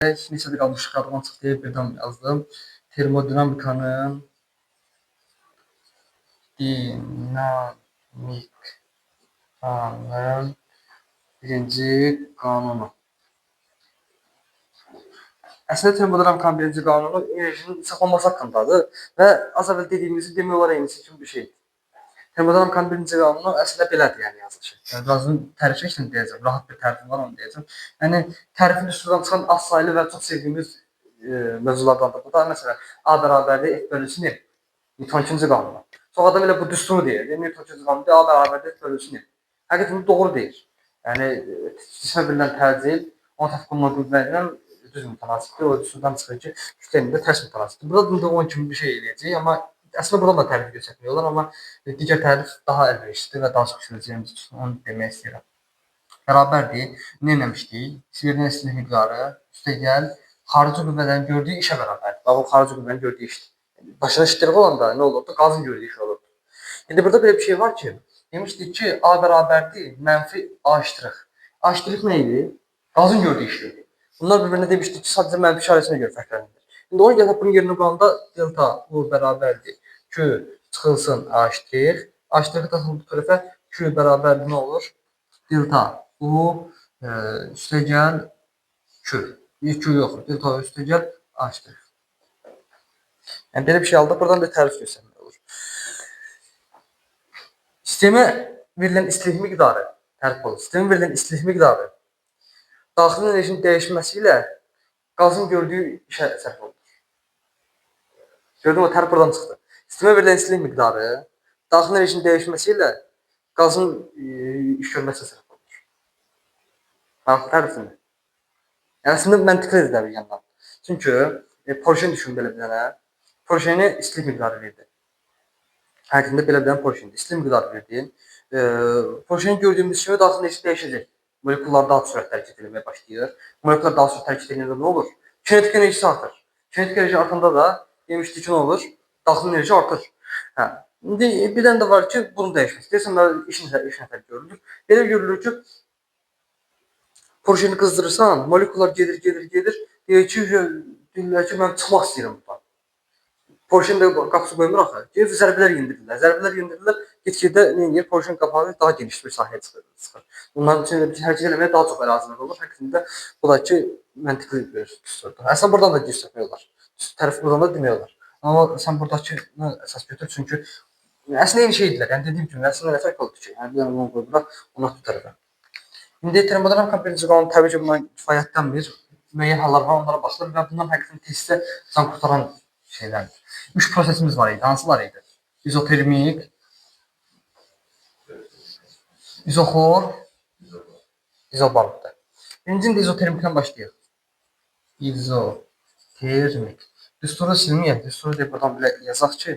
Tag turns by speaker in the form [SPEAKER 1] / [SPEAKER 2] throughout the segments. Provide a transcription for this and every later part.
[SPEAKER 1] Neçə qalmış qadağan çıxdı deyə birdən yazdım. Termodinamikanın birinci qanunu. Əslində termodinamikanın birinci qanunu enerjinin saxlanması haqqındadır və az əvvəl dediyimizi demək olar eynisi kimi bir şeydir. Termodinamikanın birinci qanunu əslində belədir, yəni yazılışı. Yəni birazdan tərif şəklində deyəcəm, rahat bir tərifim var onu deyəcəm. Yəni tərifin üstündən çıxan az saylı və çox sevdiyimiz mövzulardandır. Bu da məsələn A bərabərdir F bölünsün F. Newton ikinci qanunu. Çox adam elə bu düsturu deyir. Newton ikinci qanunu deyir, A bərabərdir F bölünsün F. Həqiqətən doğru deyil. Yəni cismə verilən təcil onun tətbiqinə qüvvədən düz mütənasibdir. O düsturdan çıxır ki, kütlənin də tərs mütənasibdir. Burada da onun kimi bir şey eləyəcək, amma əslində buradan da tərif göstərmək olar, amma digər tərif daha əlverişlidir və daha çox işləyəcəyimiz üçün onu demək istəyirəm. Bərabərdir. Nə eləmişdik? Verilən istilik miqdarı üstəgəl xarici qüvvələrin gördüyü işə bərabərdir. Bax, o xarici qüvvənin gördüyü işdir. Başına iştirik olanda nə olurdu? Qazın gördüyü iş olurdu. İndi burada belə bir şey var ki, demişdik ki, A bərabərdir mənfi A iştirik. A iştirik nə idi? Qazın gördüyü işdir. Bunlar bir-birinə demişdik ki, sadəcə mənfi işarəsinə görə fərqlənir. İndi onu gəlib bunun yerinə qoyanda delta U bərabərdir Q çıxılsın A iştirik. A iştirik daxil bu tərəfə Q bərabərdir nə olur? Delta U üstəgəl Q. Q yoxdur. Delta U üstəgəl A iştirik. Yəni belə bir şey aldı. Buradan da tərif göstərmək olur. Sistemə verilən istilik miqdarı tərif olur. Sistemə verilən istilik miqdarı daxili enerjinin dəyişməsi ilə qazın gördüyü işə sərf olunur. Gördün mü? O tərif buradan çıxdı. Sistemə verilən istilik miqdarı daxili enerjinin dəyişməsi ilə qazın iş görməsi sərf olunur. Bax, tərifini. Yəni əslində məntiqlidir də bir yandan. Çünki Porşen düşün belə bir dənə. Porşeni istilik miqdarı verdi. Həqiqətində belə bir dənə Porşendir. İstilik miqdarı verdi. Porşeni gördüyümüz kimi daxili enerji dəyişəcək. Molekullar daha sürətli hərəkət etməyə başlayır. Molekullar daha sürətli hərəkət edəndə nə olur? Kinetik enerjisi artır. Kinetik enerji artanda da demişdik ki, nə olur? Daxili enerji artır. Hə. İndi bir dənə də var ki, bunu dəyişmək istəyirsən, işin nəfər görülür. Belə görülür ki, Porşeni qızdırırsan, molekullar gedir. Deyir ki, mən çıxmaq istəyirəm buradan. Porşen də qapısı qoymur axı. Gedir zərbələr yendirirlər. Get-gedə nə edir? Porşen qapağı daha geniş bir sahəyə çıxır. Bunların üçün hərəkət eləməyə daha çox ərazilər olur. Həqiqətində bu da ki, məntiqli bir düsturdur. Əslində buradan da göstərmək olar. Tərif buradan da demək olar. Amma sən buradakı əsas götür, çünki əslində eyni şeydirlər. Yəni dediyim kimi, əslində nə fərq oldu ki? Yəni bir onu qoy bura, onu tut tərəfə. İndi termodinamika birinci qanunu təbii ki, bundan kifayətlənmir. Müəyyən hallar var, onlara baxılır və bundan həqiqətən testdə can qurtaran şeylərdir. 3 prosesimiz var idi. Hansılar idi? İzotermik, izoxor, izobalıqdır. Birincinin də izotermikdən başlayaq. İzotermik. Düsturu silməyək. Düsturu deyib buradan belə yazaq ki,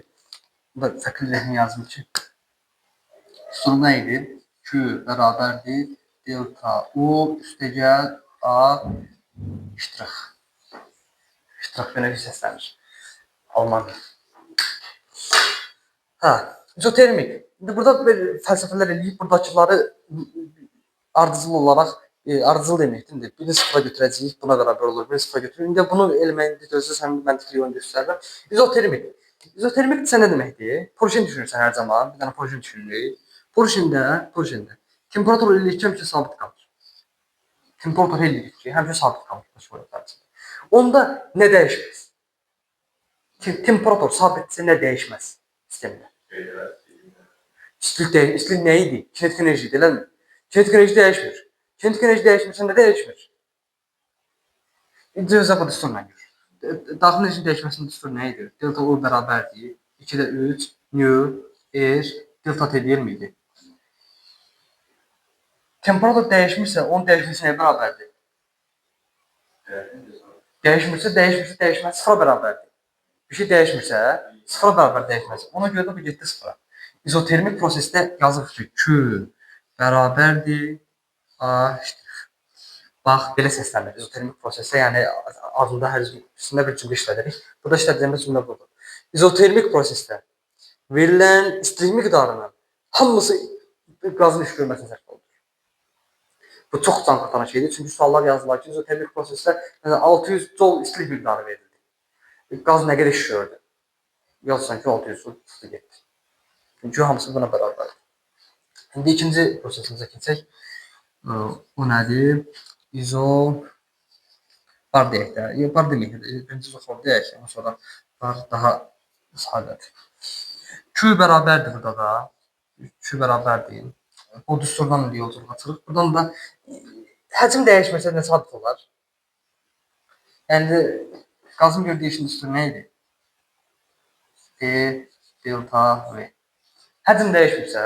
[SPEAKER 1] bu da fərqli rəhmi yazım ki. Düsturu nə idi? Q bərabərdir delta U üstəgəl A iştirak. İştirak belə səslənir. Alman. Hə, izotermik. İndi burada fəlsəfələr eləyib, buradakıları ardıcıl olaraq, ardıcıl deməkdir. Birini sıfıra götürəcəyik, buna bərabər olur, birini sıfıra götürürük. İndi bunu eləməyin özü sənin məntiqli yolu göstərirəm. İzotermik. İzotermik sən nə deməkdir? Porşen düşünürsən hər zaman, bir dənə porşen düşünürük. Porşendə temperatur eləyir ki, sabit qalır. Temperatur eləyir ki, həmişə sabit qalır. Onda nə dəyişməz? Temperatur sabitsə nə dəyişməz sistemdə? İstilik nə idi? Kinetik enerji idi, eləmi? Kinetik enerji dəyişmir. Kinetik enerji dəyişmirsə nə dəyişmir? Cəza bu düsturla gör. Daxili enerjinin dəyişməsinin düsturu nə idi? Delta U bərabərdir. 2-də 3, nü, delta T deyilmiydi? Temperatur dəyişmirsə, onun dəyişməsi nəyə bərabərdir? Dəyişmirsə, dəyişməz sıfıra bərabərdir. Bir şey dəyişmirsə, sıfıra bərabər dəyişməz. Ona görə də bu getdi sıfıra. İzotermik prosesdə yazıq ki, Q bərabərdir A iştirik. Bax, belə səslənir izotermik prosesdə, yəni adında hər üstündə bir cümlə işlədirik. Burada işlədiyimiz cümlə budur. İzotermik prosesdə verilən istilik miqdarının hamısı qazın iş görməsini sərf olunur. Bu çox can qatan şeydir. Çünki suallar yazdılar ki, izotermik prosesdə məsələn 600 joule istilik miqdarı verildi. Qaz nə qədər şişiyordu? Yazsan ki 600 joule çıxdı getdi. Çünki hamısı buna bərabərdir. İndi ikinci prosesimizə keçək. O nədir? Bar deyək də. Bar deməyək də. Birinci izofor deyək. Ondan sonra bar daha sadədir. Q bərabərdir burada da. Q bərabərdir. O düsturdan da yolculuğa çıxırıq. Buradan da həcm dəyişməsə nə sabit olar? Yəni qazın bir dəyişim düsturu nə idi? P delta V. Həcm dəyişmirsə,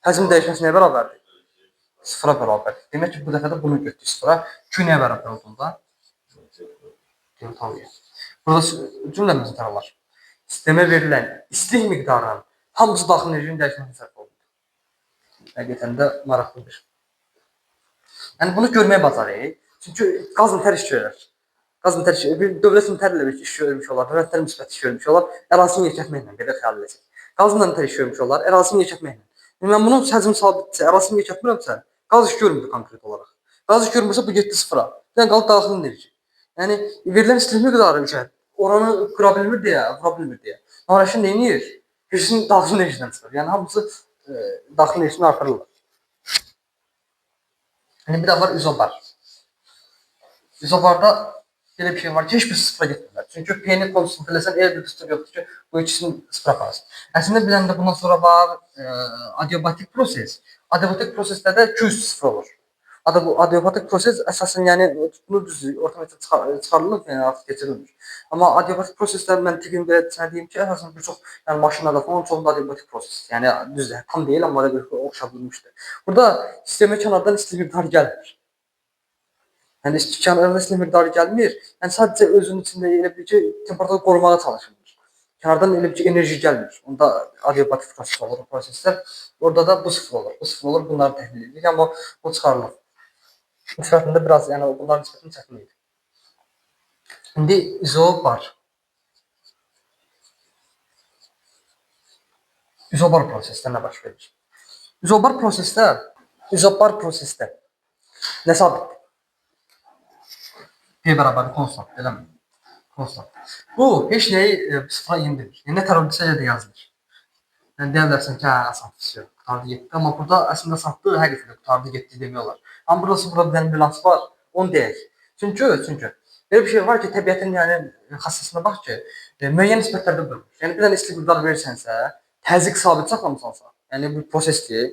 [SPEAKER 1] həcm dəyişməsi nəyə bərabərdir? Sıfıra bərabərdir. Demək ki, bu dəfə də bunu götürdük sıfıra. Q nəyə bərabər olduğunda? Delta V. Burada cümləmizi təkrarlar. Sistemə verilən istilik miqdarının hamısı daxil enerjinin dəyişməsinə səbəb olur. Həqiqətən də maraqlıdır. Yəni bunu görməyə bacarıq. Çünki qaz nətər iş görür. Qaz nətər iş görür. Dövlət nətərlə bir iş görmüş olar. Dövlətlər müsbət iş görmüş olar. Ərazini yekətməklə belə xəyal edəcək. Qazla nətər iş görmüş olar. Ərazini yekətməklə. Mən bunun həcmi sabitsə, ərazini yekətmirəmsə, qaz iş görmür konkret olaraq. Qaz iş görmürsə bu getdi sıfıra. Yəni qaldı daxil enerji. Yəni verilən istilik miqdarı üçün oranı qura bilmir deyə, vura bilmir deyə. Naraşın neyinir? Hissinin daxil enerjidən çıxır. Yəni hamısı daxil enerjini artırırlar. Yəni bir də var izobar. İzobarda belə bir şey var ki, heç bir sıfıra getmirlər. Çünki P-ni konstant eləsən, elə bir düstur yoxdur ki, bu ikisini sıfıra aparasın. Əslində biləndə bundan sonra var adiabatik proses. Adiabatik prosesdə də Q sıfır olur. Adiabatik proses əsasən yəni bunu düz orta metrə çıxarılır, yəni artıq keçirilmir. Amma adiabatik prosesdə mən təqdim deyim ki, əsasən bir çox yəni maşınlarda falan çoxunda adiabatik proses. Yəni düzdür, tam deyil, amma da bir oxşadılmışdır. Burada sistemə kənardan istilik miqdarı gəlmir. Yəni kənardan istilik miqdarı gəlmir. Yəni sadəcə özünün içində elə bir ki, temperaturu qorumağa çalışılır. Kənardan elə bir ki, enerji gəlmir. Onda adiabatik proses olur, proseslər. Orada da bu sıfır olur. Bu sıfır olur, bunları təhlil edirik, amma bu çıxarılır. Nisbətində biraz, yəni bunların nisbətini çətin idi. İndi izobar. İzobar prosesdə nə baş verir? İzobar prosesdə nə sabitdir? P bərabər konstant, eləmi? Konstant. Bu heç nəyi sıfıra indirmir. Yəni nə tər oldusa da yazılır. Yəni deyə bilərsən ki, asan fisiyo, qutardı getdi. Amma burada əslində satdı, həqiqətən qutardı getdi demək olar. Amma burada bir dənə bilans var, onu deyək. Çünki belə bir şey var ki, təbiətin yəni xassasına bax ki, müəyyən nisbətlərdə bölünür. Yəni bir dənə istilik miqdarı verirsənsə, təzyiq sabit saxlamısansa, yəni bu prosesdir,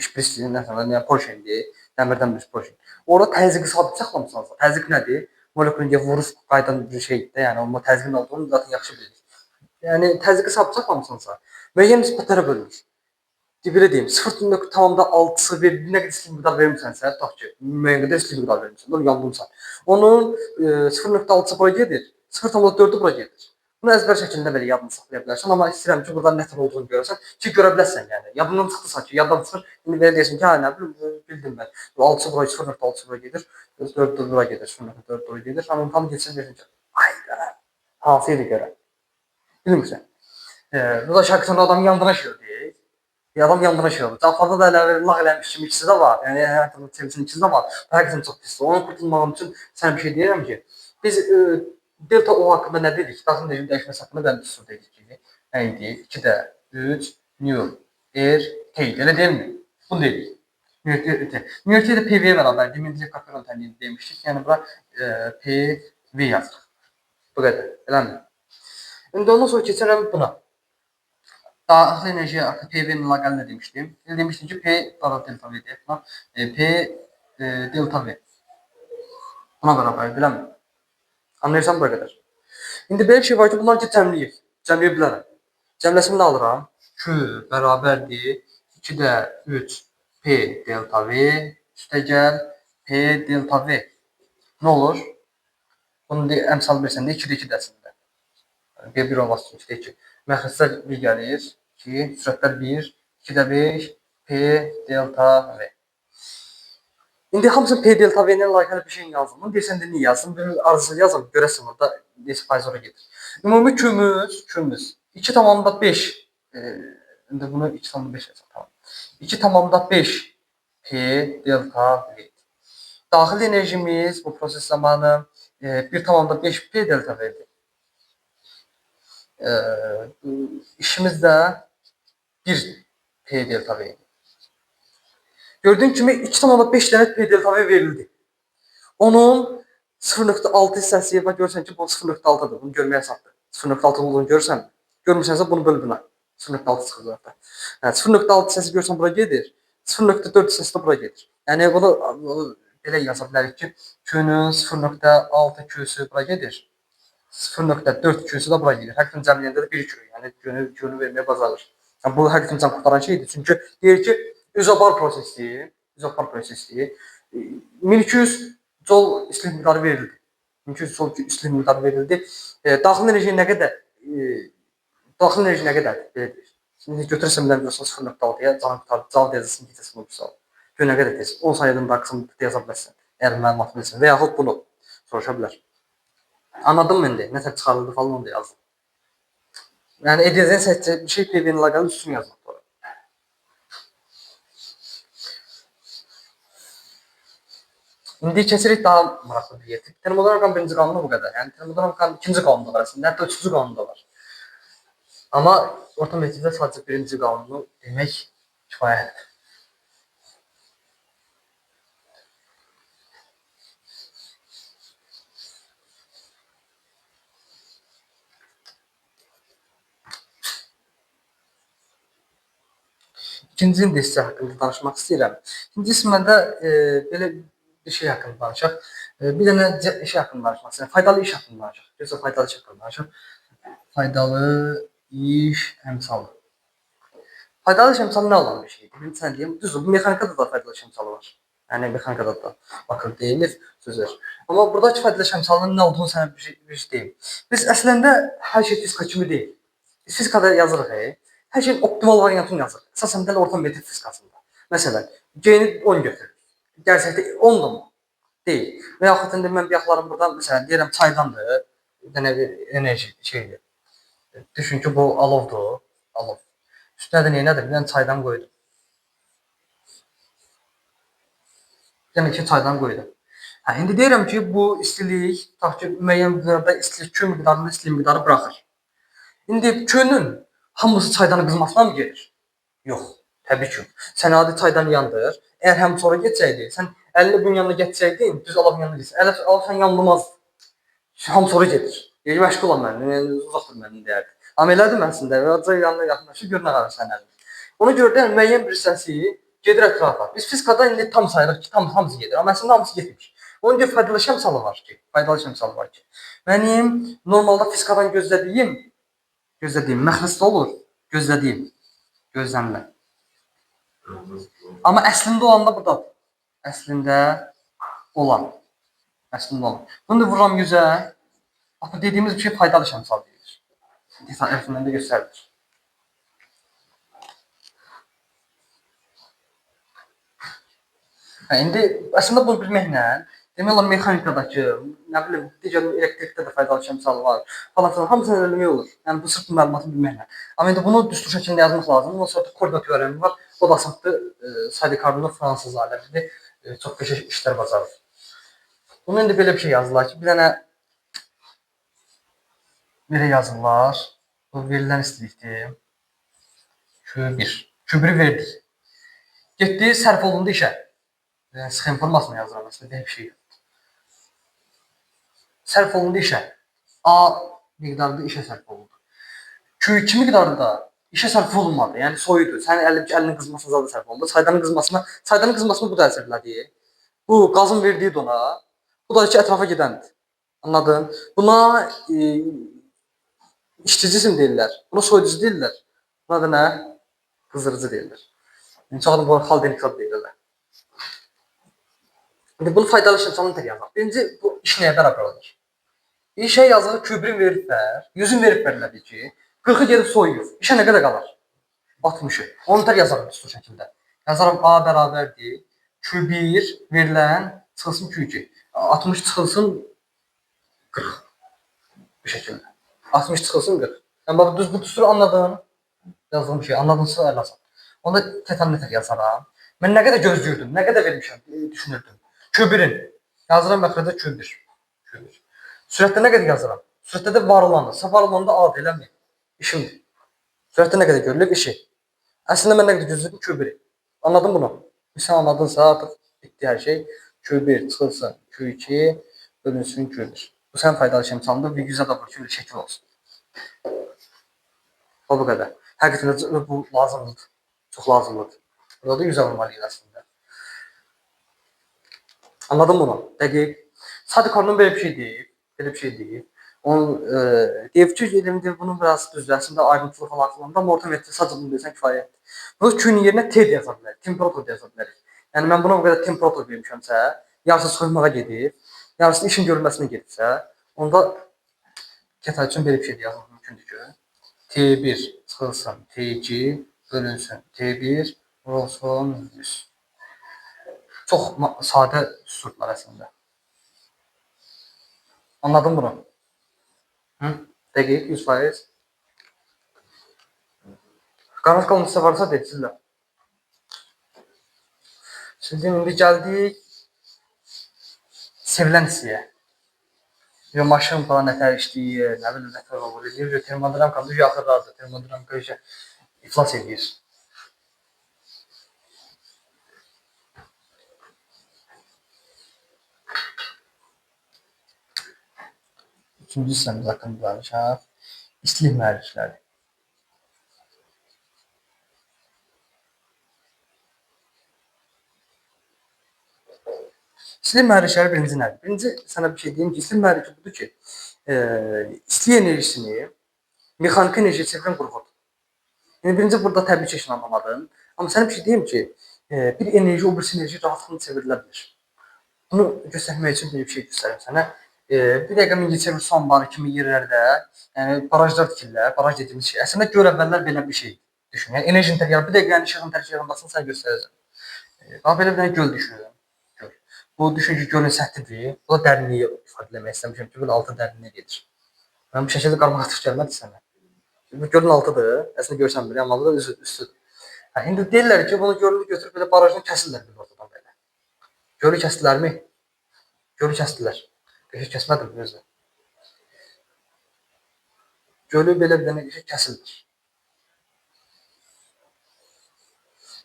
[SPEAKER 1] şprisdir, yəni porşendir, dəmirdən bir porşen. Orada təzyiqi sabit saxlamısansa, təzyiq nədir? Molekulun vuruş qaydan bir şeydir də, yəni o təzyiqin olduğunu zaten yaxşı bilirik. Yəni təzyiqi sabit saxlamısansa, müəyyən nisbətlərə bölünür. Belə deyim, 0.6-sı nə qədər istilik miqdarı vermisənsə, tutaq ki, müəyyən qədər istilik miqdarı vermisən, onu yandırmısan. Onun 0.6-sı bura gedir, 0.4-ü bura gedir. Bunu əzbər şəklində belə yadını saxlaya bilərsən, amma istəyirəm ki, burada nə tər olduğunu görəsən, ki, görə bilərsən yəni. Yadından çıxdısa ki, yaddan çıxır, indi belə deyirsən ki, hə, nə bilim, bildim mən. 6-sı bura, 0.6-sı bura gedir, 4-ü bura gedir, 0.4 bura gedir. Amma tam geçsin deyirsən ki, hayda, hansı idi görə? Bilmirsən. Bu da şarkısında adam yandına şey deyil. Adam yandına şey olur. Cafarda da elə lağ eləmiş kimi ikisi də var. Yəni həyatımın çevrəsinin ikisi də var. Həqiqətən çox pisdir. Onu qurtulmağım üçün sən bir şey deyirəm ki, biz delta O haqqında nə dedik? Daxil enerjinin dəyişməsi haqqında mən düstur dedik ki, nə idi? 2-də 3 növ T elə deyilmi? Bunu dedik. Növ də PV bərabərdir. Mendeleyev Kaplan tənliyi demişdik. Yəni bura PV yazırıq. Bu qədər. Eləmi? İndi ondan sonra keçərəm buna. Daxil enerji artıq PV-nin əlaqəli nə demişdim? Demişdim ki, P bərabər delta V deyək. P delta V. Buna bərabər, biləmi? Anlayırsan bura qədər. İndi belə bir şey var ki, bunları cəmləyək. Cəmləyə bilərəm. Cəmləsini nə alıram? Q bərabərdir 2-də 3 P delta V üstəgəl P delta V. Nə olur? Bunu əmsal versən də 2-də 2 dəsində. B1 olması üçün 2-də 2. Məxrəclər 1 gəlir, 2, sürətlər 1, 2-də 5, P delta V. İndi hamısını P delta V ilə əlaqəli bir şey yazdım. Bunu deyirsən də niyə yazdım? Bir arzusu yazım, görəsən orada neçə faiz ora gedir. Ümumi Q'müz 2,5. İndi bunu 2,5 yazam, tamam. 2,5 P delta V. Daxil enerjimiz bu proses zamanı 1,5 P delta verdi. E, işimiz de 1 P delta verdi. Gördüğün kimi 2,5 dənə P delta V verildi. Onun 0,6 hissəsi var, görürsən ki, bu 0,6-dır. Bunu görməyə çatdı. 0,6 olduğunu görürsən, görmürsənsə bunu böl buna. 0,6 çıxır zaten. Yəni 0,6 hissəsi görürsən bura gedir. 0,4 hissəsi də bura gedir. Yəni bunu belə yaza bilərik ki, Q-nun 0,6 Q-su bura gedir. 0,4 Q-su da bura gedir. Həqiqətən cəmliyəndə də 1 Q. Yəni Q-nu verməyə bacarır. Yəni bu həqiqətən can qurtaran şeydir. Çünki deyir ki, izopar prosesi 1200 Joule istilik miqdarı verildi. 1200 Joule istilik miqdarı verildi. Daxil enerji nə qədər? Daxil enerji nə qədərdir? Belə deyir. Şimdi götürürsəm mən 0,6-ya can qurtardı. Cal dəyəcəsin gecəsin o misal. Gör nə qədər tez. 10 saniyədən daha qısa müddətdə yaza bilərsən. Əgər məlumat bilirsən və yaxud bunu soruşa bilər. Anladın mı indi? Nəsə çıxarıldı falan onu da yazdım. Yəni edəcəyin səhvcə bir şey PV-nin əlaqəli üstün yazmaq. İndi keçirik daha maraqlı bir yer. Termodinamika'nın birinci qanunu bu qədər. Yəni termodinamikanın ikinci qanunu da var əslində, hətta üçüncü qanunu da var. Amma orta məktəbdə sadəcə birinci qanunu demək kifayətdir. İkinci indeksi haqqında danışmaq istəyirəm. İkinci hissədə belə bir şey haqqında danışaq. Bir dənə şey haqqında danışmaq istəyirəm. Faydalı iş haqqında danışaq. Yoxsa faydalı iş haqqında danışaq. Faydalı iş əmsalı. Faydalı iş əmsalı nə olan bir şeydir? Bir sən deyim, düzdür, bu mexanikada da faydalı iş əmsalı var. Yəni mexanikada da bakır deyilir sözlər. Amma buradakı faydalı iş əmsalının nə olduğunu sənə bir şey deyim. Biz əslində hər şey fizika kimi deyil. Biz fizikada yazırıq. Hər şeyin optimal variantını yazırıq. Əsasən də orta metrik fizikasında. Məsələn, G-ni 10 götürürük. Gerçəkdə 10-dur mu? Deyil. Və yaxud indi mən bayaqlarım buradan məsələn deyirəm çaydandır. Bir dənə bir enerji şeydir. Düşün ki, bu alovdur. Alov. Üstünə də nədir? Bir dənə çaydan qoydum. Demək ki, çaydan qoydum. İndi deyirəm ki, bu istilik, tutaq ki, müəyyən miqdarda istilik, Q miqdarında istilik miqdarı buraxır. İndi Q-nun hamısı çaydanın qızmasına mı gedir? Yox, təbii ki. Sən adi çaydanı yandır. Əgər həm sonra geçsəydi, sən əlini bunun yanına gətirsəydin, düz alov yanına getsən. Alov sən yanılmaz. Ham sonra gedir. Yəni məşğul ol məndən, uzaqdır məndən deyərdi. Amma elədim əslində, və yanına yaxınlaşıb gör nə qədər sən əlini. Ona görə də müəyyən bir hissəsi gedir ətrafa. Biz fizikada indi tam sayırıq ki, hamısı gedir. Amma əslində hamısı getmir. Onun görə faydalı şəmsalı var ki, mənim normalda fizikadan gözlədiyim məxləsdə olur. Gözləmlə. Amma əslində olan da buradadır. Əslində olan. Bunu da vururam 100-ə. Bax, dediyimiz bir şey faydalı şəmsal deyilir. Əslində də göstərilir. İndi əslində bunu bilməklə, demək olar mexanikadakı, nə bilim, digər elektrikdə də faydalı şəmsal var. Falan hamısını öyrənmək olur. Yəni bu sırf məlumatı bilməklə. Amma indi bunu düstur şəklində yazmaq lazım. Ondan sonra koordinat teoremi var. O da asandır. Sadi Carnot fransız aləmidir. Çox qəşəng işlər bacarır. Bunun indi belə bir şey yazırlar ki, bir dənə belə yazırlar. Bu verilən istilikdir. Q1. Q1-i verdik. Getdi, sərf olundu işə. Sıx informasiyonu yazıram, aslında bir şey. Sərf olundu işə. A miqdarında işə sərf olundu. Q2 miqdarında işə sərf olunmadı. Yəni soyudu. Sənin əlinin qızmasına zadı sərf olundu. Çaydanın qızmasına bu da əsər elədi. Bu qazın verdiyi dona, bu da ki ətrafa gedəndir. Anladın? Buna işçi cisim deyirlər. Buna soyuducu deyirlər. Buna da nə? Qızdırıcı deyirlər. Yəni çoxdan bu xaldenikad deyirlər. İndi bunu faydalı şəmsalını tək yazaq. Birinci, bu iş nəyə bərabər olur? İşə yazığı Q1-in veriblər, 100-ün veriblər elədi ki, 40-ı gedib soyuyur. İşə nə qədər qalır? 60-ı. Onu tək yazarım düstur şəkildə. Yazarım A bərabərdir. Q1 verilən çıxılsın Q2. 60 çıxılsın 40. Bu şəkildə. 60 çıxılsın 40. Yəni bax, bu düsturu anladın? Yazdığım şey, anladınsa əlasan. Onda tətamlı tək yazaram. Mən nə qədər gözləyirdim, nə qədər vermişəm, düşünürdüm. Q1'in. Yazıram məxrəcə Q1. Q1. Sürətdə nə qədər yazıram? Sürətdə də var olanı. Var olanda ad eləmir. İşimdir. Sürətdə nə qədər görülür? İşi. Əslində mən nə qədər gözlədim Q1'i. Anladın bunu? Sən anladınsa artıq bitdi hər şey. Q1 çıxılsın Q2 bölünsün Q1. Bu sənin faydalı şəmsalında bir yüzə də var ki, şəkil olsun. O bu qədər. Həqiqətən bu lazımdır. Çox lazımdır. Burada da 100 almalıyıq aslında. Anladın bunu? Dəqiq. Sadiq Harun belə bir şey deyib. Belə bir şey deyib. Onun deyib ki, elmdir bunun biraz düzdür. Əslində ayrıntılı falan filan da amma orta metrdə sadəcə bunu desən kifayətdir. Bunu Q-nin yerinə T də yaza bilərik. Temperatur da yaza bilərik. Yəni mən buna o qədər temperatur vermişəmsə, yarısı soymağa gedir, yarısı işin görülməsinə gedirsə, onda kətal üçün belə bir şey yazmaq mümkündür ki, T1 çıxılsın T2 bölünsün T1 olsun 100. Çox sadə üslublar əslində. Anladın bunu? Hı? Dəqiq, 100%. Qaranlıq qalmışsa varsa deyirlər. Şimdi indi gəldik sevilən hissəyə. Ya maşın falan nətər işləyir, nə bilim nətər olur, eləyir. Termodinamika yaxırlardır. Termodinamika iflas edir. İkinci hissəmiz haqqında danışaq. İstilik mühərrikləri. İstilik mühərrikləri birinci nədir? Birinci sənə bir şey deyim ki, istilik mühərriki budur ki, istilik enerjisini mexaniki enerjiyə çevirən qurğudur. Yəni birinci burada təbii ki, anlamadın. Amma sənə bir şey deyim ki, bir enerji o birisi enerji rahatlıqla çevrilə bilir. Bunu göstərmək üçün bir şey göstərim sənə. Bir dəqiqə Mingəçevir su anbarı kimi yerlərdə, yəni barajlar tikirlər, baraj dediyimiz şey. Əslində gör əvvəllər belə bir şey düşün. Yəni enerjinin tərkibində bir dəqiqə işığın tərkibindəsini sənə göstərəcəm. Bax belə bir dənə göl düşün. Göl. Bu düşün ki, gölün səthidir. Bu da dərinliyi ifadə etmək istəmişəm ki, gölün altı dərinliyə gedir. Mən bu şəkildə qarmağa gəlmədi sənə. Bu gölün altıdır. Əslində görsən belə, amma da üstüdür. Hə, indi deyirlər ki, bunu gölü götürüb belə barajını kəsirlər bir ortadan belə. Gölü kəsdilərmi? Gölü kəsdilər. Qəşəng kəsmədim özü. Gölü belə bir dənə qəşəng kəsildir.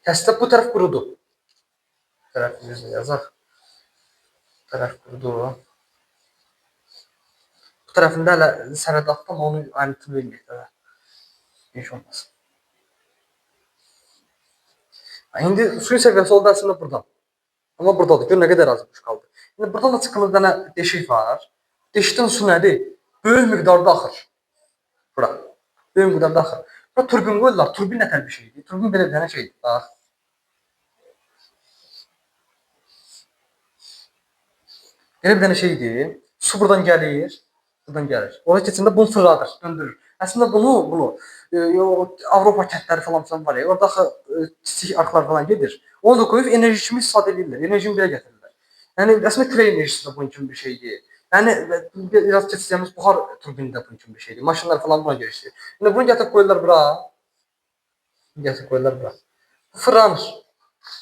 [SPEAKER 1] Kəsdilər, bu tərəf qurudu. Bu tərəf özü yazaq. Bu tərəf qurudu. Bu tərəfində hələ sənəd atdım, onu ayrıntı verməyək. Heç olmaz. İndi suyun səviyyəsi oldu əslində buradan. Amma buradadır. Gör nə qədər azmış qaldı. İndi buradan da çıxılan bir dənə deşik var. Deşikdən su nədir? Böyük miqdarda axır. Bura. Böyük miqdarda axır. Bura turbin qoyurlar. Turbin nətər bir şeydir? Turbin belə bir dənə şeydir. Bax. Belə bir dənə şeydir. Su buradan gəlir. Buradan gəlir. Oraya keçəndə bunu fırladır, döndürür. Əslində bunu Avropa kəndləri falan var ya, orada axı kiçik arxlar falan gedir. Onu da qoyub enerji kimi istifadə edirlər. Enerjini belə gətirirlər. Yəni əslində külək enerjisi də bunun kimi bir şeydir. Yəni biraz keçəcəyimiz buxar turbini də bunun kimi bir şeydir. Maşınlar falan buna görə işləyir. İndi bunu gətirib qoyurlar bura. Gətirib qoyurlar bura. Fırlanır.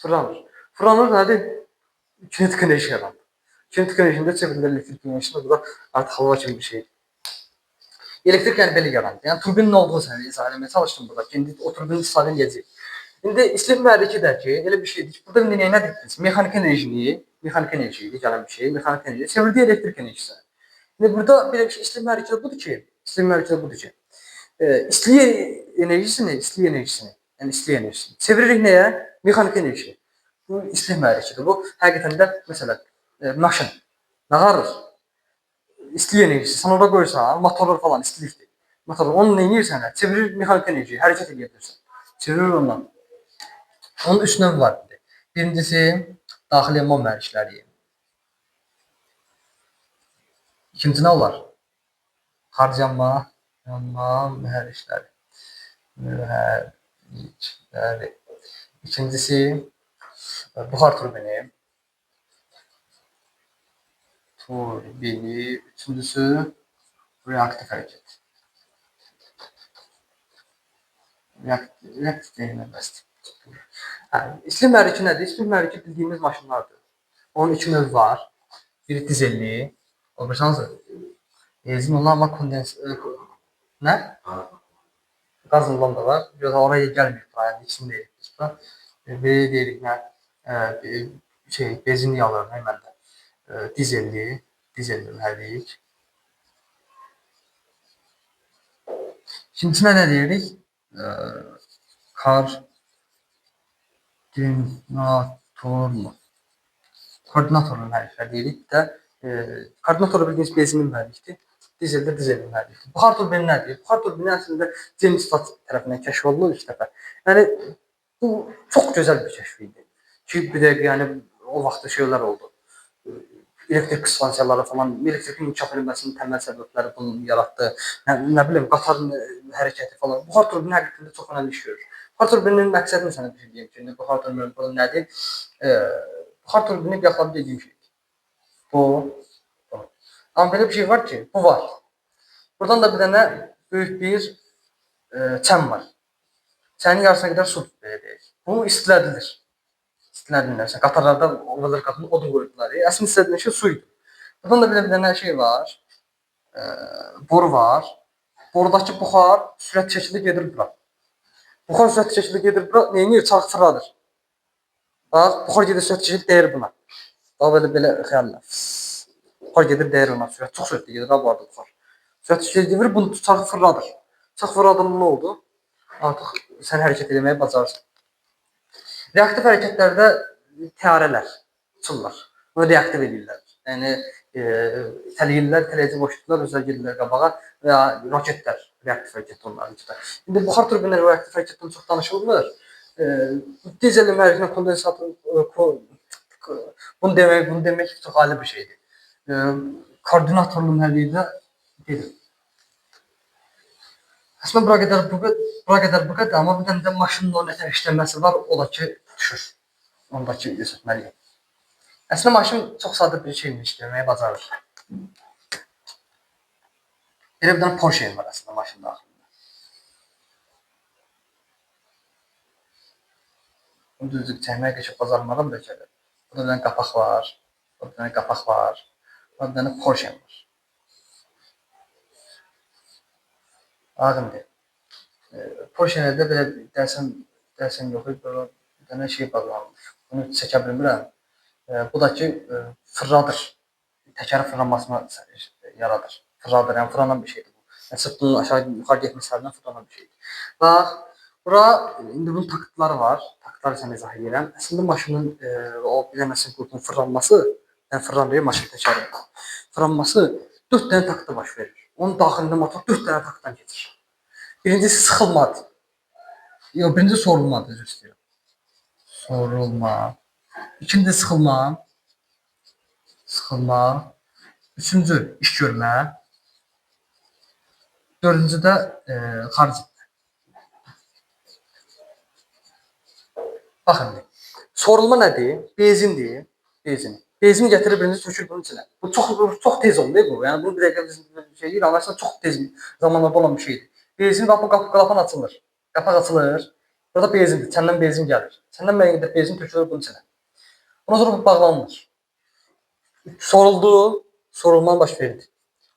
[SPEAKER 1] Fırlanır. Fırlanır nədir? Kinetik enerji yaranır. Kinetik enerjində çevrilir elektrik enerjisində bu da artıq hava kimi bir şeydir. Elektrik yəni belə yaranır. Yəni turbinin nə olduğunu sənə izah etməyə çalışdım burada. İndi o turbini istifadə edəcəyik. İndi istilik mühərriki də ki, elə bir şeydir ki, burada indi nə edirsiniz? Mexanik enerjini gələn bir şey, mexanik enerji çevirdiyi elektrik enerjisinə. İndi burada belə bir şey istilik mühərriki də budur ki, istilik enerjisini, yəni istilik enerjisini çeviririk nəyə? Mexanik enerji. Bu istilik mühərrikidir. Bu həqiqətən də məsələn maşın nağarır. İstilik enerjisi. Sən orada qoyursan, motorlar falan istilikdir. Motorlar onu nə edirsən? Çevirir mexanik enerjiyi, hərəkət edə bilirsən. Çevirir ondan. Onun üç növü var. Birincisi daxili yanma mühərrikləri. İkinci nə olar? Harcanma, yanma mühərrikləri. İkincisi buxar turbini. Üçüncüsü reaktif hərəkət. Reaktif deyilmə bəsdir. İstilik mühərriki nədir? İstilik mühərriki bildiyimiz maşınlardır. Onun iki növ var. Biri dizelli, o birisi hansı? Benzin olan ama ne? Gaz olan da var. Biraz oraya gelmiyor. Yani içindeydik biz de. Böyle deyirik ne? Benzinli alıyorum hemen de. Dizelli mühərrik. İkincisine ne deyirik? E, Koordinator mu? Koordinatorlu mühərriklər deyirik də. Koordinatorlu bildiğiniz benzinli mühərrikdir. Dizeldə dizelli mühərrikdir. Buxar turbini nədir? Buxar turbini əslində James Watt tərəfindən kəşf olunur ilk dəfə. Yəni bu çox gözəl bir kəşf idi. Ki bir də yəni o vaxtda şeylər oldu. Elektrik stansiyaları falan, elektrikin inkişaf edilməsinin təməl səbəbləri bunu yaratdı. Nə bilim, qatarın hərəkəti falan. Buxar turbini həqiqətən də çox önəmli iş görür. Buxar turbininin məqsədini sənə bir şey deyim ki, buxar turbinin nədir? Buxar turbini bir yaxın dediyim şey. Bu. Amma belə bir şey var ki, bu var. Buradan da bir dənə böyük bir çən var. Çənin yarısına qədər su belə deyək. Bu istilədilir. İstilədilir. Qatarlarda oralar qatını odun qoydular. Əslində istədiyən şey su idi. Buradan da bir dənə şey var. Boru var. Borudakı buxar sürətli şəkildə gedir bura. Buxar sürətli şəkildə gedir bura. Neyini? Çarx fırladır. Bax, buxar gedir sürətli şəkildə dəyir buna. Bax, belə xəyallar. Buxar gedir dəyir ona. Çox sürətli gedir bu arada buxar. Sürətli şəkildə gedir, bunu çarxı fırladır. Çarx fırladığında nə oldu? Artıq sən hərəkət etməyi bacarırsan. Reaktiv hərəkətlərdə təyyarələr uçurlar. Bunu reaktiv edirlər. Yəni itələyirlər, itələyici boşluqlar özləri gedirlər qabağa və ya raketlər reaktiv hərəkət onların içində. İndi buxar turbinləri reaktiv hərəkətdən çox danışılmır. Dizel mühərriklə kondensator bunu demək çox ali bir şeydir. Koordinatorlu mühərrikdə dedim. Əslində bura qədər, amma bir dənə də maşının o nətər işləməsi var, o da ki düşür. Ondakı yüzətməliyəm. Əslində maşın çox sadə bir şeylə işləməyi bacarır. Elə bir dənə Porsche var əslində maşın daxilində. Bunu düzlük çəkməyə keçib bacarmadan bölgədir. Burada bir dənə qapaq var. Burada bir dənə qapaq var. Burada bir dənə Porsche var. Ağındır. Porsche-də belə dərsən yox, bir dənə şey bağlanmış. Bunu çəkə bilmirəm. Bu da ki fırladır. Təkərin fırlanmasına yaradır. Fırladır, yəni fırlanan bir şeydir bu. Yəni sırtının aşağı yuxarı getməsindən fırlanan bir şeydir. Bax, bura indi bunun taktları var. Taktları sən izah edirəm. Əslində maşının o bir dənəsinin qrupun fırlanması, yəni fırlanır maşın təkəri. Fırlanması 4 dənə taktda baş verir. Onun daxilində motor 4 dənə taktdan keçir. Birincisi sıxılmadır. Yox, birinci sorulmadır, üzr istəyirəm. Sorulma. İkinci sıxılma. Sıxılma. Üçüncü iş görmə. Dördüncü də xaric etmə. Baxın, sorulma nədir? Benzindir. Benzini gətirir birinci tökür bunun içinə. Bu çox tez oldu bu. Yəni bunu bir dəqiqə biz şey deyir, amma əslində çox tez zamanlarda olan bir şeydir. Benzin bax bu qapaq açılır. Qapaq açılır. Burada benzindir. Səndən benzin gəlir. Səndən müəyyən qədər benzin tökülür bunun içinə. Ondan sonra bağlanılır. Sorulma baş verdi.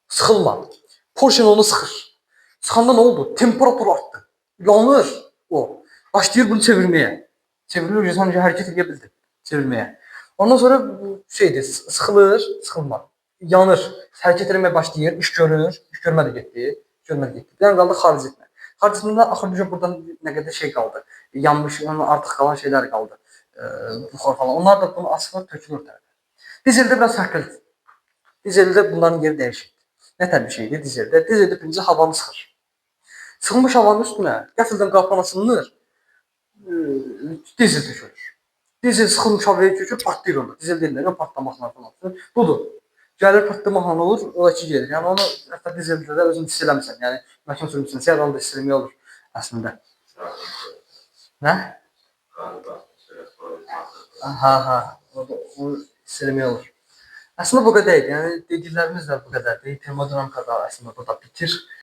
[SPEAKER 1] Sıxılma. Porsche onu sıxır. Sıxanda nə oldu? Temperatur artdı. Yanır o. Başlayır bunu çevirməyə. Çevrilir, sadəcə hərəkət edə bildi çevirməyə. Ondan sonra şeydir, sıxılır, sıxılma. Yanır, hərəkət etməyə başlayır, iş görür, iş görmədi getdi. Bir dənə qaldı xaric etmə. Xaric etmədə axırıncı buradan nə qədər şey qaldı. Yanmış, artıq qalan şeylər qaldı. Buxar falan. Onlar da bunu açılır, tökülür tərəfə. Dizeldə biraz fərqlidir. Dizeldə bunların yeri dəyişir. Nə tər bir şeydir dizeldə? Dizeldə birinci havanı sıxır. Sıxılmış havanın üstünə qəfildən qaplan açılır, dizel tökülür. Dizel sıxılmış havaya kökür, partlayır onda. Dizel deyirlər, partlamaqlar falan. Budur. Gəlir partlamaqla olur, o da ki gelir. Yəni onu hətta dizeldə də özün hiss eləmirsən. Yəni maşın sürmüsən, səyahanda hiss eləmək olur əslində. Nə? Ha. O hiss eləmək olur. Əslində bu qədər idi. Yəni dediklərimiz də bu qədərdir. Termodinamikada əslində burada bitir.